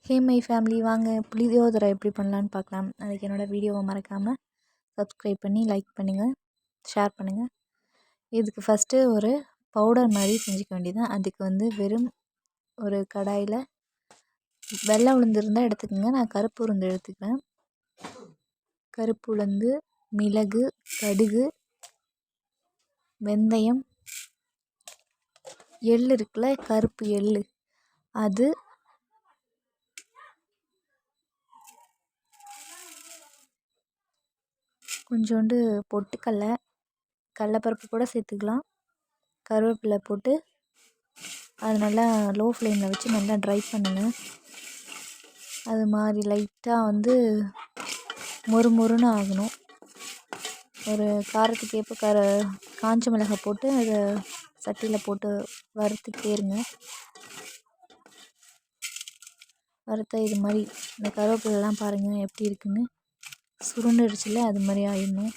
Hey my family, வாங்க புளியோதரை எப்படி பண்ணலான்னு பார்க்கலாம். அதுக்கு என்னோடய வீடியோவை மறக்காமல் சப்ஸ்கிரைப் பண்ணி லைக் பண்ணுங்கள், ஷேர் பண்ணுங்கள். இதுக்கு ஃபஸ்ட்டு ஒரு பவுடர் மாதிரி செஞ்சுக்க வேண்டியதான். அதுக்கு வெறும் ஒரு கடாயில் வெள்ளை உளுந்து இருந்தால் எடுத்துக்கோங்க. நான் கருப்பு உளுந்து எடுத்துக்கிறேன். கருப்பு உளுந்து, மிளகு, கடுகு, வெந்தயம், எள் இருக்குல்ல, கருப்பு எள், அது கொஞ்சோண்டு பொட்டுக்கடலை, கடலைப்பருப்பு கூட சேர்த்துக்கலாம். கருவேப்பிலை போட்டு அது நல்லா லோ ஃப்ளேமில் வச்சு நல்லா ட்ரை பண்ணுங்கள். அது மாதிரி லைட்டாக மொறுமொறுன்னு ஆகணும். ஒரு காரத்துக்கு ஏற்ப காஞ்ச மிளகாய் போட்டு அதை சட்டியில் போட்டு வறுத்துக்கிட்டே இருங்க. வறுத்த இது மாதிரி இந்த கருவேப்பிலெலாம் பாருங்கள் எப்படி இருக்குன்னு, சுருண்டுடுச்சுல, அது மாதிரி ஆயிடணும்.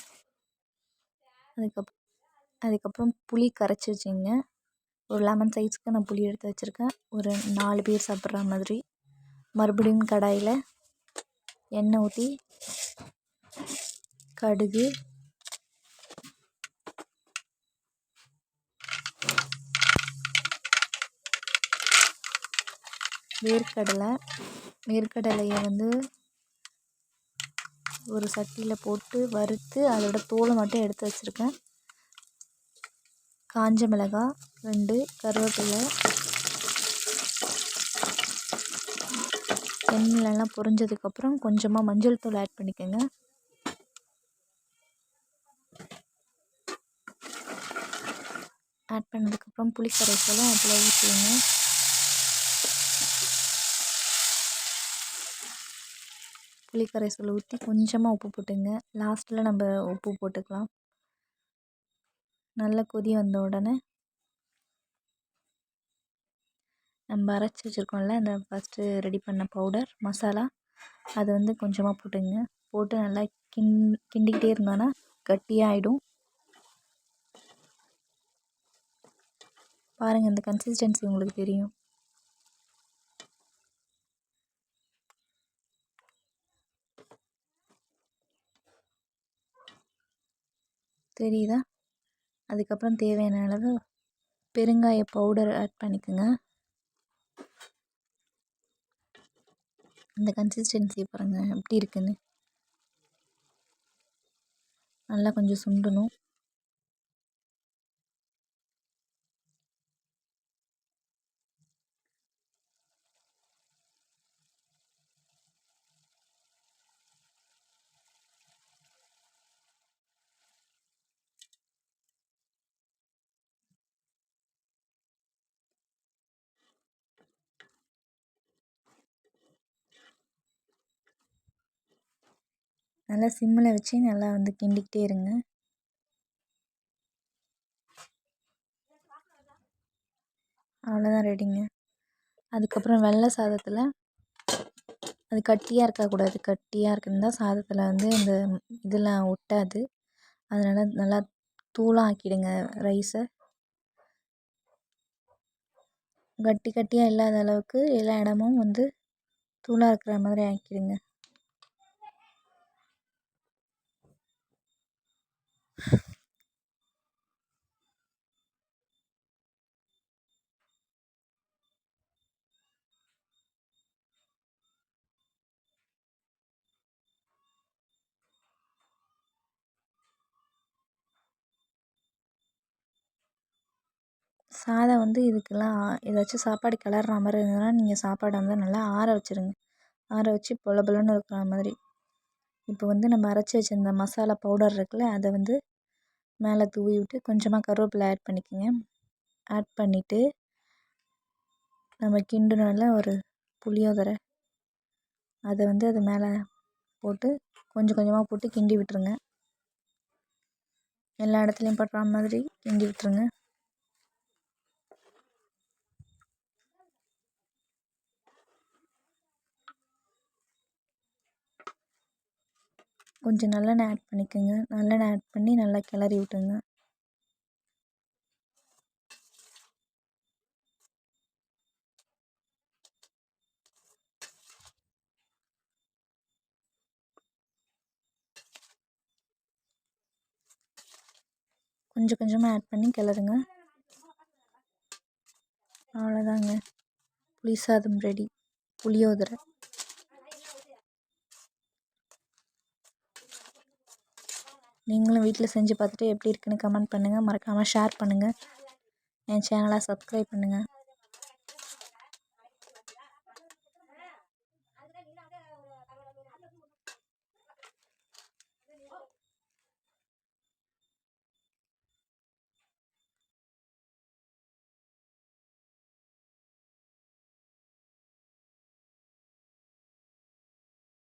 அதுக்கப்புறம் புளி கரைச்சி வச்சுங்க. ஒரு லெமன் சைஸ்க்கு நான் புளி எடுத்து வச்சுருக்கேன், ஒரு 4 பேர் சாப்பிட்ற மாதிரி. மறுபடியும் கடாயில் எண்ணெய் ஊற்றி கடுகு, வேர்க்கடலையை ஒரு சட்டியில் போட்டு வறுத்து அதோட தோலை மட்டும் எடுத்து வச்சுருக்கேன். காஞ்ச மிளகாய் 2, கருவேப்பிலை, எண்ணெய்லாம் பொரிஞ்சதுக்கப்புறம் கொஞ்சமாக மஞ்சள் தூள் ஆட் பண்ணிக்கோங்க. ஆட் பண்ணதுக்கப்புறம் புளி கரைசலும் அதில் ஊற்றிடுங்க. புளி கரைசல் ஊற்றி கொஞ்சமாக உப்பு போட்டுங்க. லாஸ்ட்டில் நம்ம உப்பு போட்டுக்கலாம். நல்லா கொதி வந்த உடனே நம்ம அரைச்சி வச்சுருக்கோம்ல, அந்த ஃபஸ்ட்டு ரெடி பண்ண பவுடர் மசாலா, அதை கொஞ்சமாக போட்டுங்க. போட்டு நல்லா கிண்டிக்கிட்டே இருந்தோன்னா கட்டியாகிடும். பாருங்கள், இந்த கன்சிஸ்டன்சி உங்களுக்கு தெரியும். தெரியுதா? அதுக்கப்புறம் தேவையான அளவு பெருங்காய பவுடர் ஆட் பண்ணிக்கோங்க. அந்த கன்சிஸ்டன்சி பாருங்கள் எப்படி இருக்குன்னு. நல்லா கொஞ்சம் சுண்டணும். நல்லா சிம்மில் வச்சு நல்லா கிண்டிக்கிட்டே இருங்க. அவ்வளோதான், ரெடிங்க. அதுக்கப்புறம் வெள்ளை சாதத்தில் அது கட்டியாக இருக்கக்கூடாது. கட்டியாக இருக்குந்தா சாதத்தில் இந்த இதெல்லாம் ஒட்டாது. அதனால் நல்லா தூளாக ஆக்கிடுங்க ரைஸை. கட்டியாக இல்லாத அளவுக்கு எல்லா இடமும் தூளாக இருக்கிற மாதிரி ஆக்கிடுங்க. சாதம் இதுக்கெல்லாம் ஏதாச்சும் சாப்பாடு கிளறுற மாதிரி இருந்ததுன்னா நீங்கள் சாப்பாடை நல்லா ஆற வச்சுருங்க. ஆற வச்சு பொல பொலன்னு இருக்கிற மாதிரி. இப்போ நம்ம அரைச்சி வச்சுருந்த மசாலா பவுடர் இருக்குல்ல, அதை மேலே தூவி விட்டு கொஞ்சமாக கருவேப்பிலை ஆட் பண்ணிக்கோங்க. ஆட் பண்ணிவிட்டு நம்ம கிண்டணும்ல ஒரு புளியோதரை, அதை அது மேலே போட்டு கொஞ்சம் கொஞ்சமாக போட்டு கிண்டி விட்டுருங்க. எல்லா இடத்துலையும் படுற மாதிரி கிண்டி விட்டுருங்க. கொஞ்சம் நல்லெண்ணெய் ஆட் பண்ணிக்கோங்க. நல்லெண்ணெய் ஆட் பண்ணி நல்லா கிளறி விட்டுருங்க. கொஞ்சம் கொஞ்சமாக ஆட் பண்ணி கிளறுங்க. அவ்வளோதாங்க, புளி சாதம் ரெடி. புளியோதரை. நீங்களும் வீட்டில் செஞ்சு பார்த்துட்டு எப்படி இருக்குன்னு கமெண்ட் பண்ணுங்கள். மறக்காமல் ஷேர் பண்ணுங்கள். என் சேனலை சப்ஸ்கிரைப் பண்ணுங்கள்.